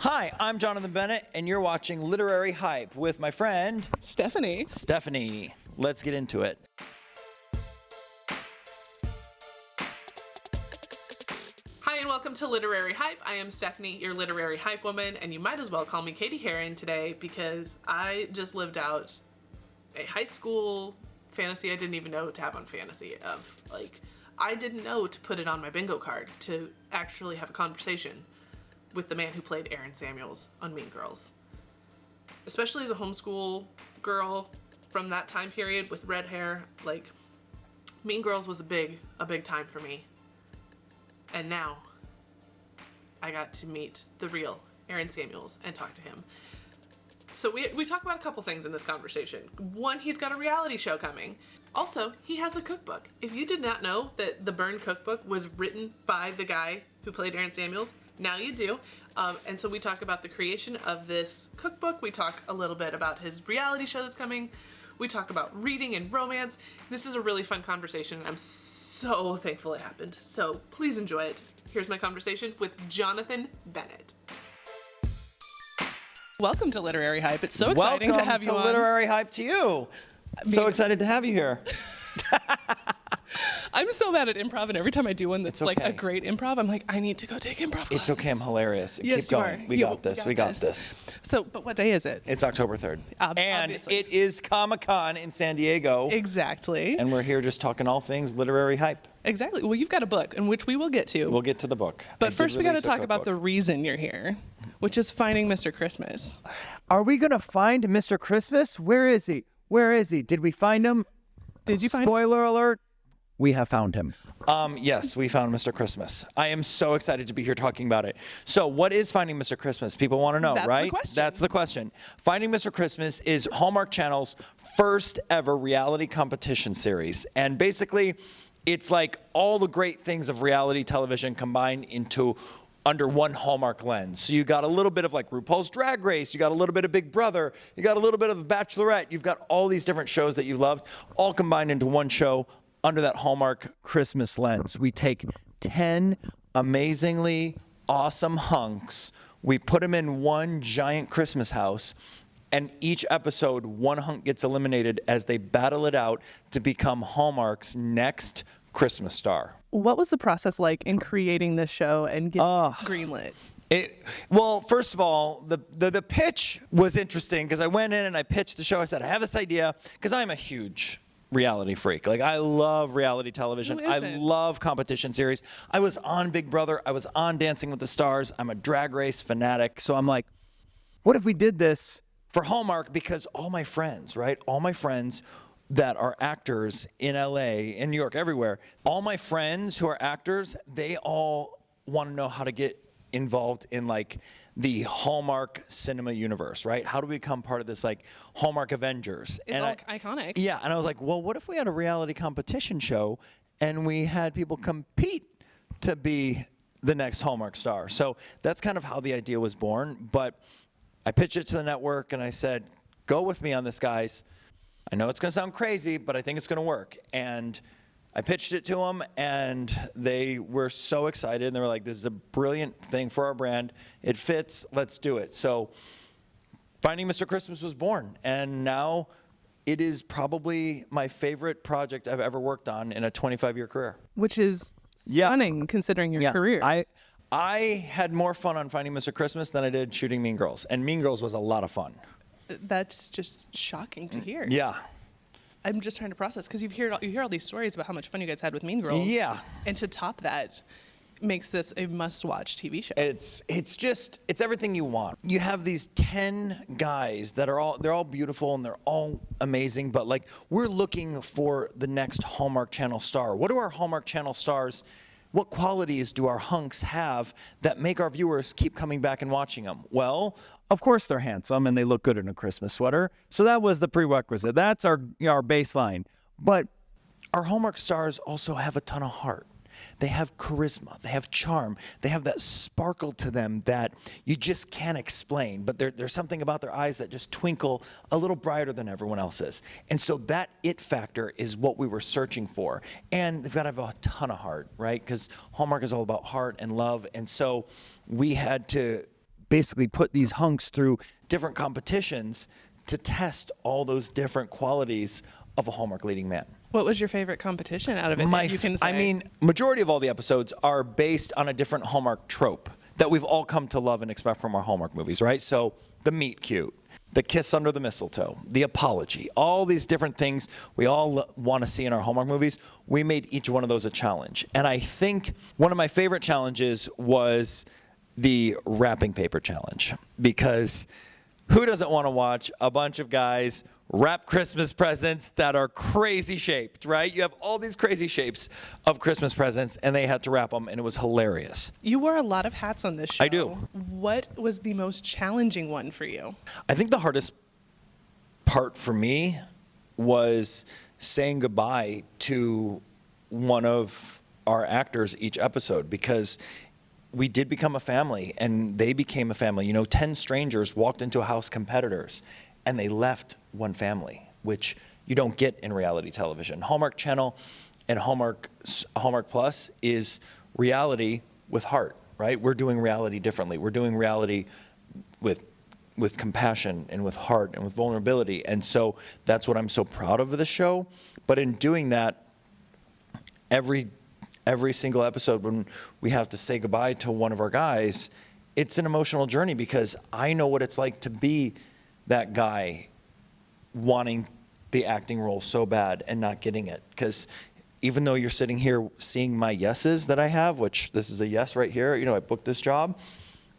Hi, I'm Jonathan Bennett, and you're watching Literary Hype with my friend... Stephanie. Let's get into it. Hi, and welcome to Literary Hype. I am Stephanie, your Literary Hype Woman, and you might as well call me Katie Heron today because I just lived out a high school fantasy I didn't even know to have on fantasy of, like, I didn't know to put it on my bingo card to actually have a conversation with the man who played Aaron Samuels on Mean Girls. Especially as a homeschool girl from that time period with red hair, like, Mean Girls was a big time for me. And now I got to meet the real Aaron Samuels and talk to him. So we talk about a couple things in this conversation. One, he's got a reality show coming. Also, he has a cookbook. If you did not know that the Burn cookbook was written by the guy who played Aaron Samuels, now you do. And so we talk about the creation of this cookbook. We talk a little bit about his reality show that's coming. We talk about reading and romance. This is a really fun conversation. I'm so thankful it happened. So please enjoy it. Here's my conversation with Jonathan Bennett. Welcome to Literary Hype. It's so exciting to have you on. Welcome to Literary Hype to you. So excited to have you here. I'm so bad at improv, and every time I do one that's like a great improv, I'm like, I need to go take improv classes. It's okay, I'm hilarious. Yes, Keep going. you are. We got this. So, but what day is it? It's October 3rd. And Obviously. it is Comic-Con in San Diego. Exactly. And we're here just talking all things literary hype. Exactly. Well, you've got a book, in which we will get to. We'll get to the book. But first, we got to talk about the reason you're here, which is finding Mr. Christmas. Are we going to find Mr. Christmas? Where is he? Did we find him? Did you find Spoiler alert. We have found him. Yes, we found Mr. Christmas. I am so excited to be here talking about it. So what is Finding Mr. Christmas? People want to know, right? That's the question. Finding Mr. Christmas is Hallmark Channel's first ever reality competition series. And basically, it's like all the great things of reality television combined into under one Hallmark lens. So you got a little bit of like RuPaul's Drag Race, you got a little bit of Big Brother, you got a little bit of The Bachelorette, you've got all these different shows that you loved, all combined into one show under that Hallmark Christmas lens. We take 10 amazingly awesome hunks, we put them in one giant Christmas house, and each episode, one hunk gets eliminated as they battle it out to become Hallmark's next Christmas star. What was the process like in creating this show and getting greenlit? Well, first of all, the pitch was interesting because I went in and I pitched the show. I said, I have this idea because I'm a huge reality freak. Like, I love reality television. I love competition series. I was on Big Brother. I was on Dancing with the Stars. I'm a Drag Race fanatic. So I'm like, what if we did this for Hallmark? Because all my friends, right? All my friends that are actors in LA, in New York, everywhere, all my friends who are actors, they all want to know how to get involved in like the Hallmark cinema universe, right? How do we become part of this like Hallmark Avengers? It's all iconic. Yeah, and I was like, well, what if we had a reality competition show and we had people compete to be the next Hallmark star? So that's kind of how the idea was born. But I pitched it to the network and I said, go with me on this, guys. I know it's going to sound crazy, but I think it's going to work. And I pitched it to them, and they were so excited. And they were like, this is a brilliant thing for our brand. It fits. Let's do it. So Finding Mr. Christmas was born. And now it is probably my favorite project I've ever worked on in a 25-year career. Which is stunning considering your career. I had more fun on Finding Mr. Christmas than I did shooting Mean Girls. And Mean Girls was a lot of fun. That's just shocking to hear. Yeah. I'm just trying to process because you hear all these stories about how much fun you guys had with Mean Girls. Yeah. And to top that makes this a must-watch TV show. It's everything you want. You have these 10 guys that are all beautiful and they're all amazing, but like we're looking for the next Hallmark Channel star. What do our Hallmark Channel stars, what qualities do our hunks have that make our viewers keep coming back and watching them? Well, of course they're handsome and they look good in a Christmas sweater. So that was the prerequisite. That's our baseline. But our Hallmark stars also have a ton of heart. They have charisma, they have charm, they have that sparkle to them that you just can't explain, but there's something about their eyes that just twinkle a little brighter than everyone else's. And so that it factor is what we were searching for. And they've got to have a ton of heart, right? Because Hallmark is all about heart and love. And so we had to basically put these hunks through different competitions to test all those different qualities of a Hallmark leading man. What was your favorite competition out of it that you can say? I mean, majority of all the episodes are based on a different Hallmark trope that we've all come to love and expect from our Hallmark movies, right? So the meet cute, the kiss under the mistletoe, the apology, all these different things we all want to see in our Hallmark movies. We made each one of those a challenge. And I think one of my favorite challenges was the wrapping paper challenge, because who doesn't want to watch a bunch of guys wrap Christmas presents that are crazy shaped, right? You have all these crazy shapes of Christmas presents, and they had to wrap them, and it was hilarious. You wore a lot of hats on this show. I do. What was the most challenging one for you? I think the hardest part for me was saying goodbye to one of our actors each episode, because we did become a family, and they became a family. 10 strangers walked into a house, competitors, and they left one family, which you don't get in reality television. Hallmark Channel and Hallmark Plus is reality with heart, right? We're doing reality differently. We're doing reality with compassion and with heart and with vulnerability. And so that's what I'm so proud of the show. But in doing that, every single episode when we have to say goodbye to one of our guys, it's an emotional journey, because I know what it's like to be that guy wanting the acting role so bad and not getting it. Because even though you're sitting here seeing my yeses that I have, which this is a yes right here, I booked this job,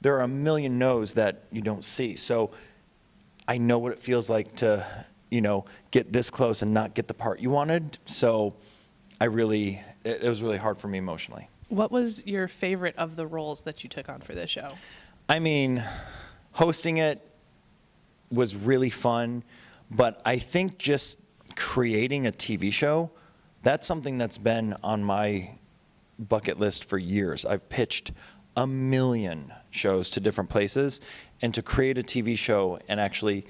there are a million no's that you don't see. So I know what it feels like to, get this close and not get the part you wanted. So it was really hard for me emotionally. What was your favorite of the roles that you took on for this show? I mean, hosting it was really fun, but I think just creating a TV show, that's something that's been on my bucket list for years. I've pitched a million shows to different places, and to create a TV show and actually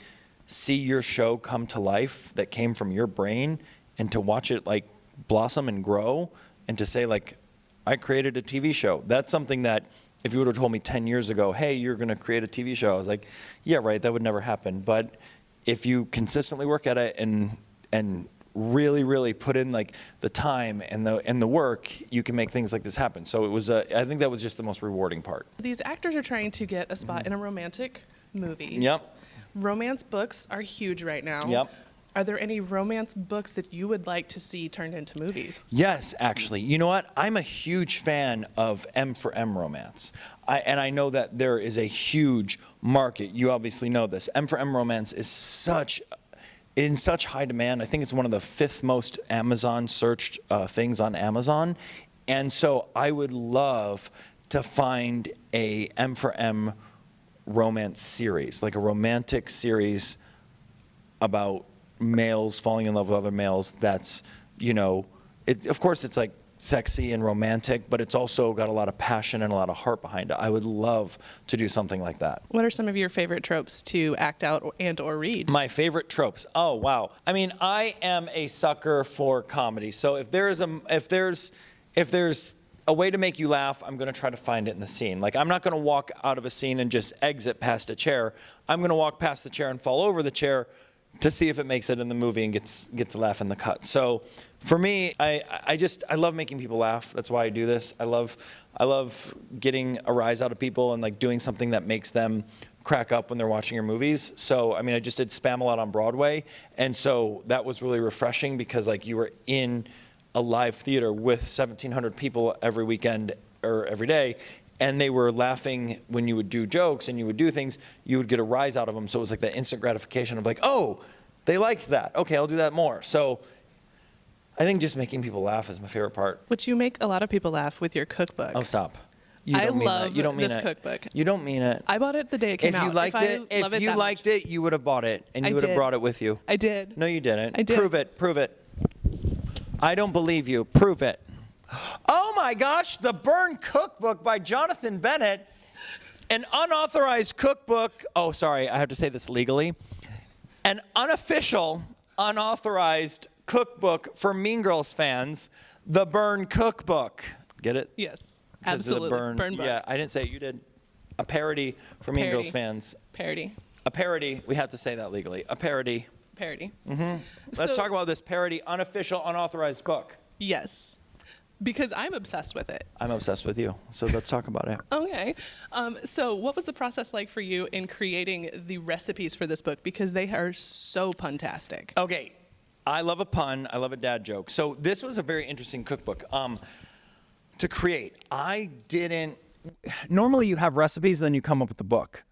see your show come to life that came from your brain, and to watch it like blossom and grow, and to say like, I created a TV show. That's something that if you would have told me 10 years ago, hey, you're going to create a TV show, I was like, yeah, right, that would never happen. But if you consistently work at it and really, really put in like the time and the work, you can make things like this happen. So it was, I think that was just the most rewarding part. These actors are trying to get a spot in a romantic movie. Yep. Romance books are huge right now. Yep. Are there any romance books that you would like to see turned into movies? Yes, actually. You know what? I'm a huge fan of M for M romance. And I know that there is a huge market. You obviously know this. M for M romance is in such high demand. I think it's one of the 5th most Amazon searched things on Amazon. And so I would love to find a M for M romance series, like a romantic series about males falling in love with other males. That's, of course it's like sexy and romantic, but it's also got a lot of passion and a lot of heart behind it. I would love to do something like that. What are some of your favorite tropes to act out and or read? My favorite tropes. Oh, wow. I mean, I am a sucker for comedy. So if there's a way to make you laugh, I'm going to try to find it in the scene. Like, I'm not going to walk out of a scene and just exit past a chair. I'm going to walk past the chair and fall over the chair to see if it makes it in the movie and gets a laugh in the cut. So for me, I love making people laugh. That's why I do this. I love getting a rise out of people and like doing something that makes them crack up when they're watching your movies. So, I mean, I just did Spam-A-Lot on Broadway. And so that was really refreshing, because like you were in a live theater with 1,700 people every weekend or every day, and they were laughing when you would do jokes and you would do things, you would get a rise out of them. So it was like that instant gratification of like, oh, they liked that. Okay, I'll do that more. So I think just making people laugh is my favorite part. But you make a lot of people laugh with your cookbook. Oh, stop. I love this cookbook. You don't mean it. I bought it the day it came out. If you liked it, you would have bought it, and you would have brought it with you. I did. No, you didn't. I did. Prove it. I don't believe you. Prove it. Oh my gosh, the Burn Cookbook by Jonathan Bennett, an unauthorized cookbook. Oh, sorry, I have to say this legally. An unofficial, unauthorized cookbook for Mean Girls fans, the Burn Cookbook. Get it? Yes, absolutely. Burn book. Yeah, I didn't say it, you did. A parody for Mean Girls fans. Parody. A parody. We have to say that legally. A parody. Parody. Mm-hmm. Let's talk about this parody, unofficial, unauthorized book. Yes. Because I'm obsessed with it. I'm obsessed with you. So let's talk about it. Okay. So what was the process like for you in creating the recipes for this book? Because they are so puntastic. Okay. I love a pun. I love a dad joke. So this was a very interesting cookbook to create. Normally you have recipes, then you come up with the book.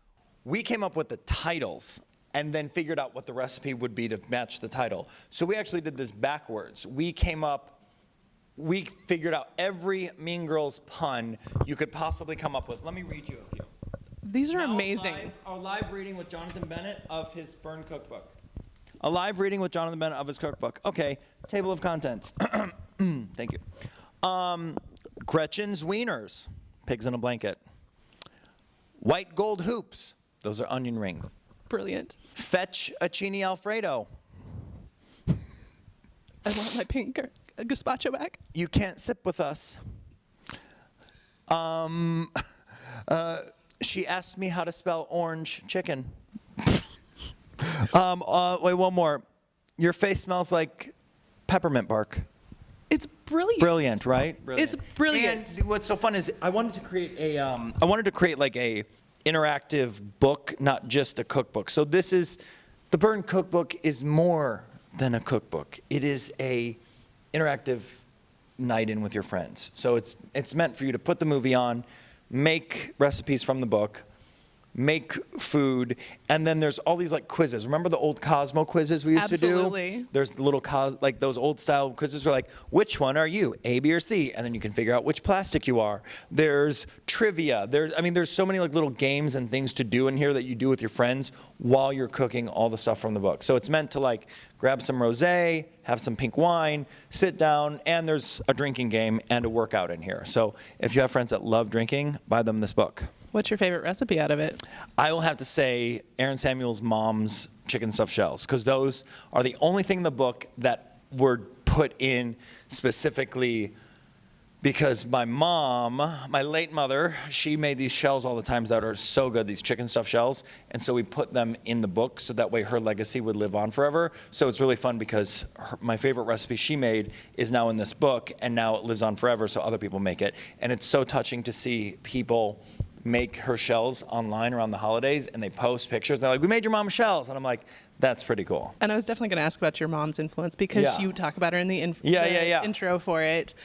We came up with the titles and then figured out what the recipe would be to match the title. So we actually did this backwards. We figured out every Mean Girls pun you could possibly come up with. Let me read you a few. These are amazing. A live reading with Jonathan Bennett of his Burn cookbook. A live reading with Jonathan Bennett of his cookbook. Okay, table of contents. Thank you. Gretchen's Wieners, pigs in a blanket. White gold hoops, those are onion rings. Brilliant. Fettuccine Alfredo. I want my pink gazpacho back. You can't sip with us. She asked me how to spell orange chicken. Wait, one more. Your face smells like peppermint bark. It's brilliant. Brilliant, right? Brilliant. It's brilliant. And what's so fun is I wanted to create like a interactive book, not just a cookbook. So the Burn cookbook is more than a cookbook. It is a interactive night in with your friends. So it's meant for you to put the movie on, make recipes from the book, make food, and then there's all these like quizzes. Remember the old Cosmo quizzes we used to do? Absolutely. There's the little like those old style quizzes are like, which one are you, A, B, or C? And then you can figure out which plastic you are. There's trivia. There's so many like little games and things to do in here that you do with your friends while you're cooking all the stuff from the book. So it's meant to like grab some rosé, have some pink wine, sit down, and there's a drinking game and a workout in here. So if you have friends that love drinking, buy them this book. What's your favorite recipe out of it? I will have to say Aaron Samuel's mom's chicken stuffed shells, because those are the only thing in the book that were put in specifically because my mom, my late mother, she made these shells all the time that are so good, these chicken stuffed shells, and so we put them in the book so that way her legacy would live on forever. So it's really fun because my favorite recipe she made is now in this book, and now it lives on forever so other people make it. And it's so touching to see people make her shells online around the holidays, and they post pictures. They're like, we made your mom shells. And I'm like, that's pretty cool. And I was definitely going to ask about your mom's influence because you talk about her in the intro for it.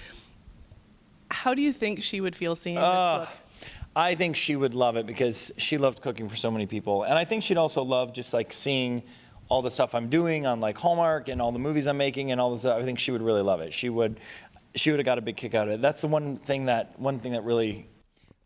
How do you think she would feel seeing this book? I think she would love it because she loved cooking for so many people. And I think she'd also love just like seeing all the stuff I'm doing on like Hallmark and all the movies I'm making and all this stuff. I think she would really love it. She would have got a big kick out of it. That's the one thing that really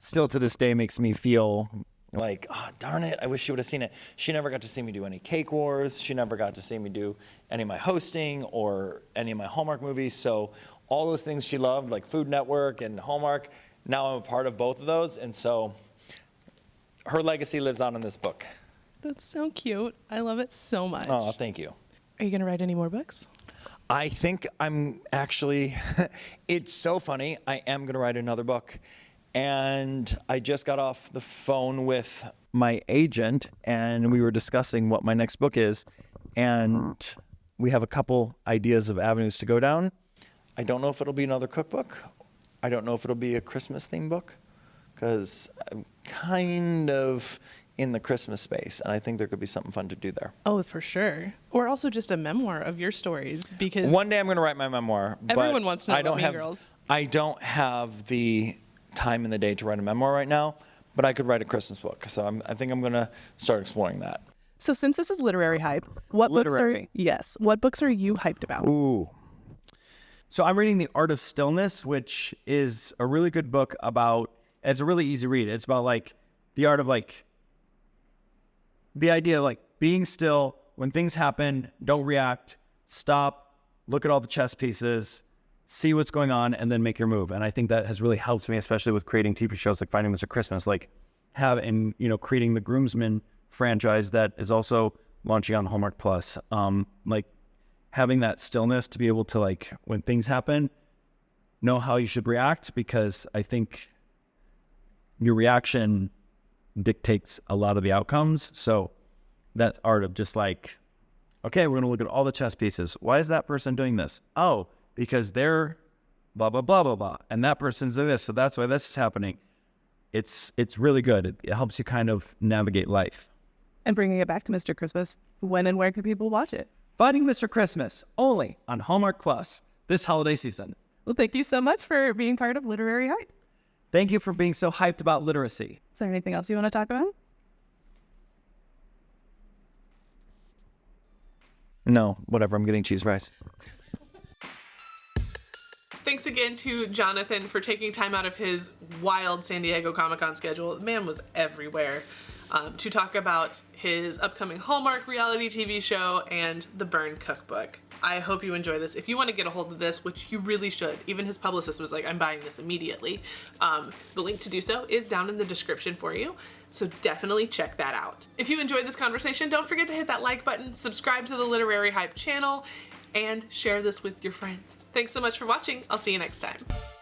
still to this day makes me feel like, oh, darn it, I wish she would have seen it. She never got to see me do any Cake Wars. She never got to see me do any of my hosting or any of my Hallmark movies. So all those things she loved, like Food Network and Hallmark, now I'm a part of both of those. And so her legacy lives on in this book. That's so cute. I love it so much. Oh, thank you. Are you going to write any more books? I think I'm actually, it's so funny. I am going to write another book. And I just got off the phone with my agent, and we were discussing what my next book is. And we have a couple ideas of avenues to go down. I don't know if it'll be another cookbook. I don't know if it'll be a Christmas-themed book, because I'm kind of in the Christmas space, and I think there could be something fun to do there. Oh, for sure. Or also just a memoir of your stories, because one day I'm going to write my memoir. Everyone wants to know about Mean Girls. I don't have the time in the day to write a memoir right now, but I could write a Christmas book. So I think I'm going to start exploring that. So since this is Literary Hype, what books are you hyped about? Ooh. So I'm reading The Art of Stillness, which is a really good book about, it's a really easy read. It's about like the art of like, the idea of like being still when things happen, don't react, stop, look at all the chess pieces, see what's going on, and then make your move. And I think that has really helped me, especially with creating TV shows like Finding Mr. Christmas, like creating the Groomsmen franchise that is also launching on Hallmark Plus. Like having that stillness to be able to, like, when things happen, know how you should react, because I think your reaction dictates a lot of the outcomes. So that art of just like, okay, we're going to look at all the chess pieces. Why is that person doing this? Oh, because they're blah, blah, blah, blah, blah. And that person's doing this. So that's why this is happening. It's really good. It helps you kind of navigate life. And bringing it back to Mr. Christmas, when and where can people watch it? Finding Mr. Christmas, only on Hallmark Plus this holiday season. Well, thank you so much for being part of Literary Hype. Thank you for being so hyped about literacy. Is there anything else you want to talk about? No, whatever. I'm getting cheese rice. Thanks again to Jonathan for taking time out of his wild San Diego Comic-Con schedule. The man was everywhere to talk about his upcoming Hallmark reality TV show and the Burn cookbook. I hope you enjoy this. If you want to get a hold of this, which you really should, even his publicist was like, I'm buying this immediately. The link to do so is down in the description for you. So definitely check that out. If you enjoyed this conversation, don't forget to hit that like button, subscribe to the Literary Hype channel, and share this with your friends. Thanks so much for watching. I'll see you next time.